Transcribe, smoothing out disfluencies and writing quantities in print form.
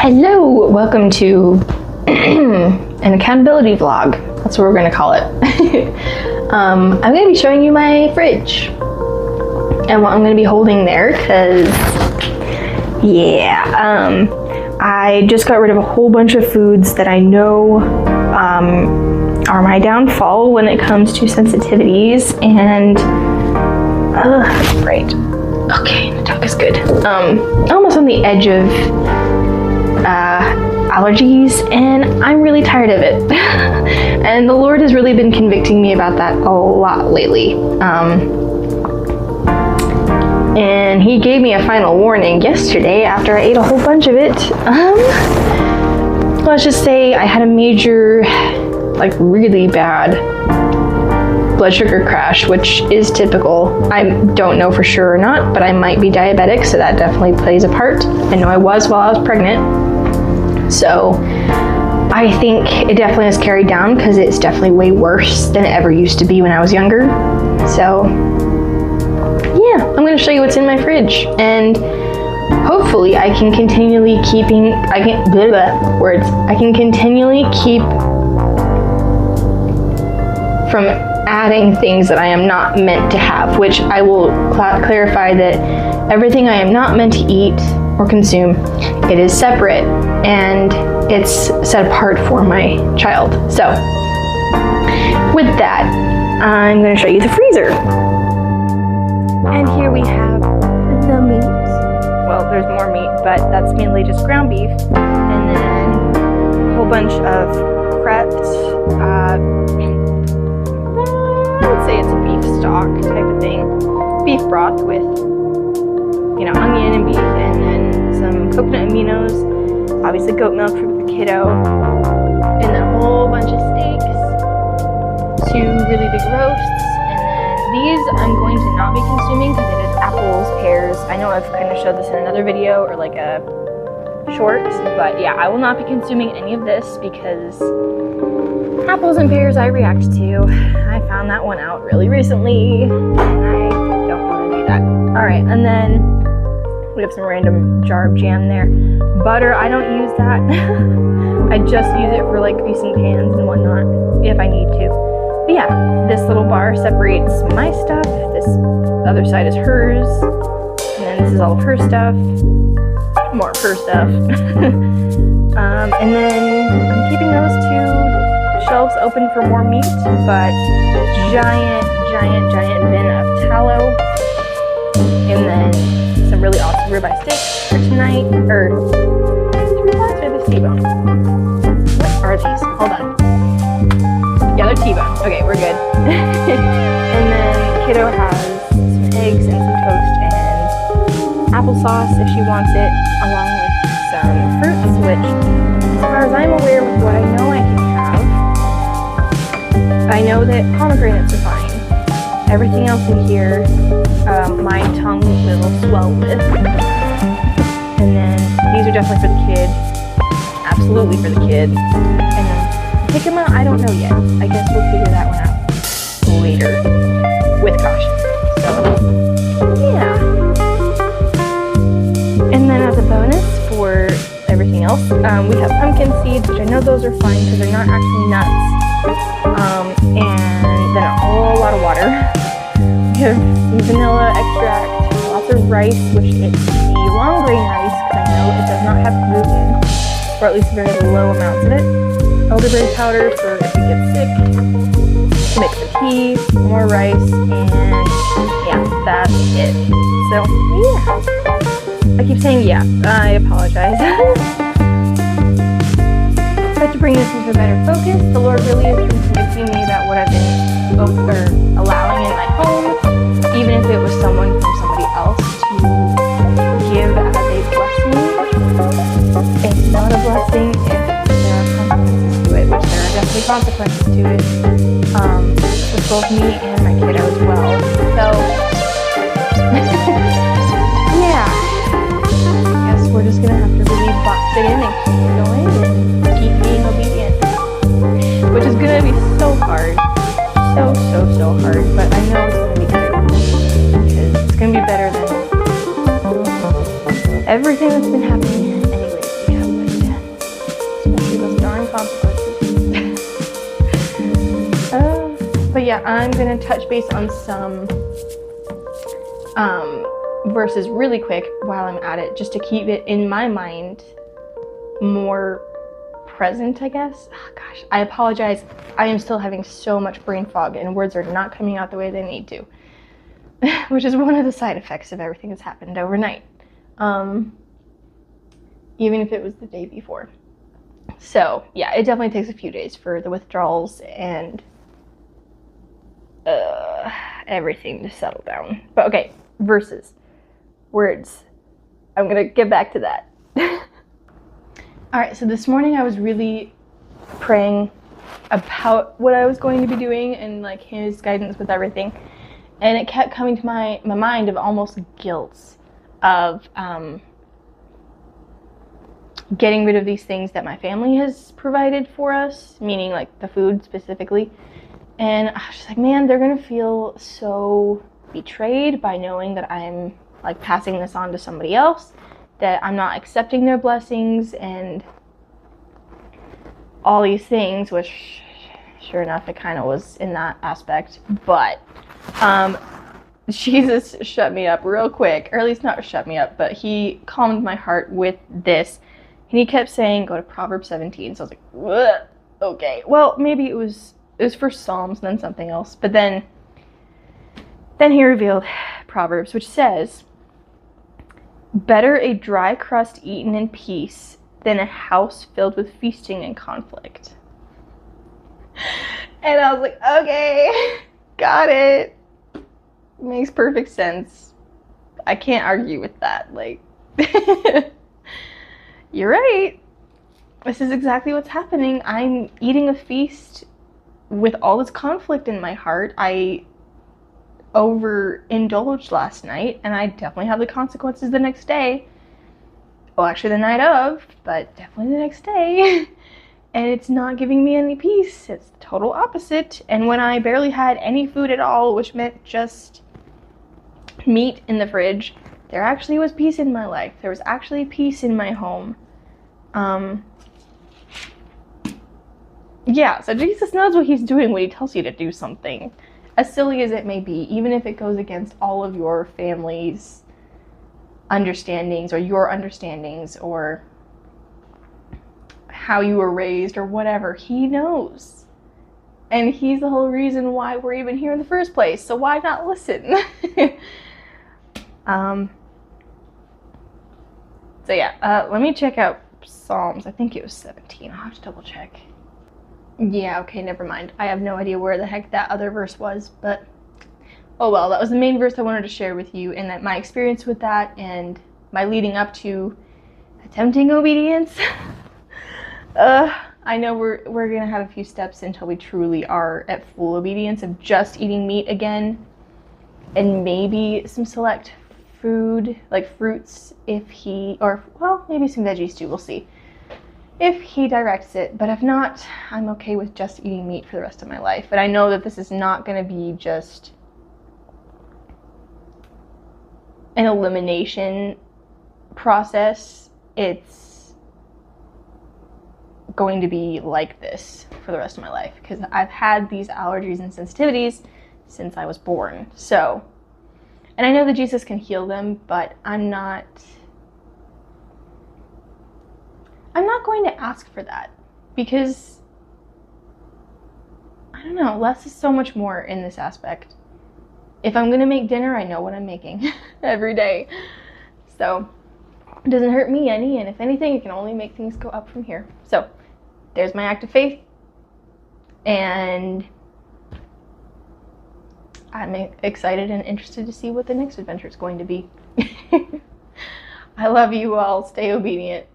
Hello, welcome to an accountability vlog. That's what we're gonna call it. I'm gonna be showing you my fridge and what I'm gonna be holding there, because I just got rid of a whole bunch of foods that I know are my downfall when it comes to sensitivities, and right. Okay, the talk is good. Almost on the edge of allergies, and I'm really tired of it. And the Lord has really been convicting me about that a lot lately. And he gave me a final warning yesterday after I ate a whole bunch of it. Let's just say I had a major, like really bad blood sugar crash, which is typical. I don't know for sure or not, but I might be diabetic, so that definitely plays a part. I know I was while I was pregnant. So I think it definitely has carried down, because it's definitely way worse than it ever used to be when I was younger. So yeah, I'm gonna show you what's in my fridge, and hopefully I can continually keep from adding things that I am not meant to have, which I will clarify that everything I am not meant to eat or consume, it is separate and it's set apart for my child. So with that, I'm going to show you the freezer. And here we have the meat. Well, there's more meat, but that's mainly just ground beef, and then a whole bunch of prepped I would say it's a beef stock type of thing. Beef broth with, onion and beef, and then some coconut aminos, obviously goat milk for the kiddo, and then a whole bunch of steaks, 2 really big roasts, and then these I'm going to not be consuming because it is apples, pears. I know I've kind of showed this in another video or like a short, but yeah, I will not be consuming any of this because apples and pears I react to. I found that one out really recently, and I don't want to do that. Alright, and then we have some random jar of jam there. Butter, I don't use that. I just use it for like greasing pans and whatnot, if I need to. But yeah, this little bar separates my stuff, this other side is hers, and then this is all of her stuff, more of her stuff. And then I'm keeping those 2 shelves open for more meat, but giant bin of tallow, and then some really awesome ribeye steaks for tonight, or ribeyes or the T-bone? What are these? Hold on. Yeah, they're T-bone. Okay, we're good. And then kiddo has some eggs and some toast and applesauce if she wants it, along with some fruits, which, as far as I'm aware with what I know I can have, I know that pomegranates are fine. Everything else in here, my tongue will swell with. And then these are definitely for the kid. Absolutely for the kid. And then pick them out, I don't know yet. I guess we'll figure that one out later with caution. So yeah. And then as a bonus for everything else, we have pumpkin seeds, which I know those are fine because they're not actually nuts. And then a whole lot of water. We have some vanilla extract, lots of rice, which is the long grain rice, because I know it does not have gluten, or at least very low amounts of it. Elderberry powder for if we get sick. Mix of tea, more rice, and yeah, that's it. So yeah, I keep saying yeah, I apologize. But to bring this into a better focus, the Lord really is convicting me about what I've been allowing in my home, even if it was someone from somebody else to give as a blessing. It's not a blessing if there are consequences to it, which there are definitely consequences to it, with both me and my kiddo as well. So, yeah, I guess we're just gonna have to really box it in and keep it going and keep being obedient, which is gonna be so hard, so hard, but I know it's gonna be good, because it's gonna be better than everything that's been happening anyways we have with yeah, I'm gonna touch base on some verses really quick while I'm at it, just to keep it in my mind more present, I guess. Oh, gosh, I apologize. I am still having so much brain fog and words are not coming out the way they need to, which is one of the side effects of everything that's happened overnight, even if it was the day before. So yeah, it definitely takes a few days for the withdrawals and everything to settle down. But okay, verses, words. I'm gonna get back to that. All right, so this morning I was really praying about what I was going to be doing and like his guidance with everything. And it kept coming to my mind of almost guilt of getting rid of these things that my family has provided for us, meaning like the food specifically. And I was just like, man, they're gonna feel so betrayed by knowing that I'm like passing this on to somebody else, that I'm not accepting their blessings and all these things, which sure enough, it kind of was in that aspect. But Jesus shut me up real quick, or at least not shut me up, but he calmed my heart with this. And he kept saying, go to Proverbs 17. So I was like, ugh, okay. Well, maybe it was first Psalms and then something else. But then he revealed Proverbs, which says, better a dry crust eaten in peace than a house filled with feasting and conflict. And I was like, okay, got it. Makes perfect sense. I can't argue with that. Like, you're right. This is exactly what's happening. I'm eating a feast with all this conflict in my heart. I overindulged last night, and I definitely have the consequences the next day. Well, actually the night of, but definitely the next day. And it's not giving me any peace. It's the total opposite. And when I barely had any food at all, which meant just meat in the fridge, there actually was peace in my life. There was actually peace in my home. Yeah, so Jesus knows what he's doing when he tells you to do something. As silly as it may be, even if it goes against all of your family's understandings or your understandings or how you were raised or whatever, he knows. And he's the whole reason why we're even here in the first place, so why not listen? So yeah, let me check out Psalms. I think it was 17. I'll have to double check. Yeah, okay, never mind. I have no idea where the heck that other verse was, but oh well, that was the main verse I wanted to share with you, and that my experience with that and my leading up to attempting obedience. I know we're gonna have a few steps until we truly are at full obedience of just eating meat again, and maybe some select food like fruits if he, or well, maybe some veggies too, we'll see, if he directs it. But if not, I'm okay with just eating meat for the rest of my life. But I know that this is not going to be just an elimination process. It's going to be like this for the rest of my life because I've had these allergies and sensitivities since I was born. So, and I know that Jesus can heal them, but I'm not going to ask for that because, I don't know, less is so much more in this aspect. If I'm going to make dinner, I know what I'm making every day. So it doesn't hurt me any, and if anything, it can only make things go up from here. So there's my act of faith, and I'm excited and interested to see what the next adventure is going to be. I love you all. Stay obedient.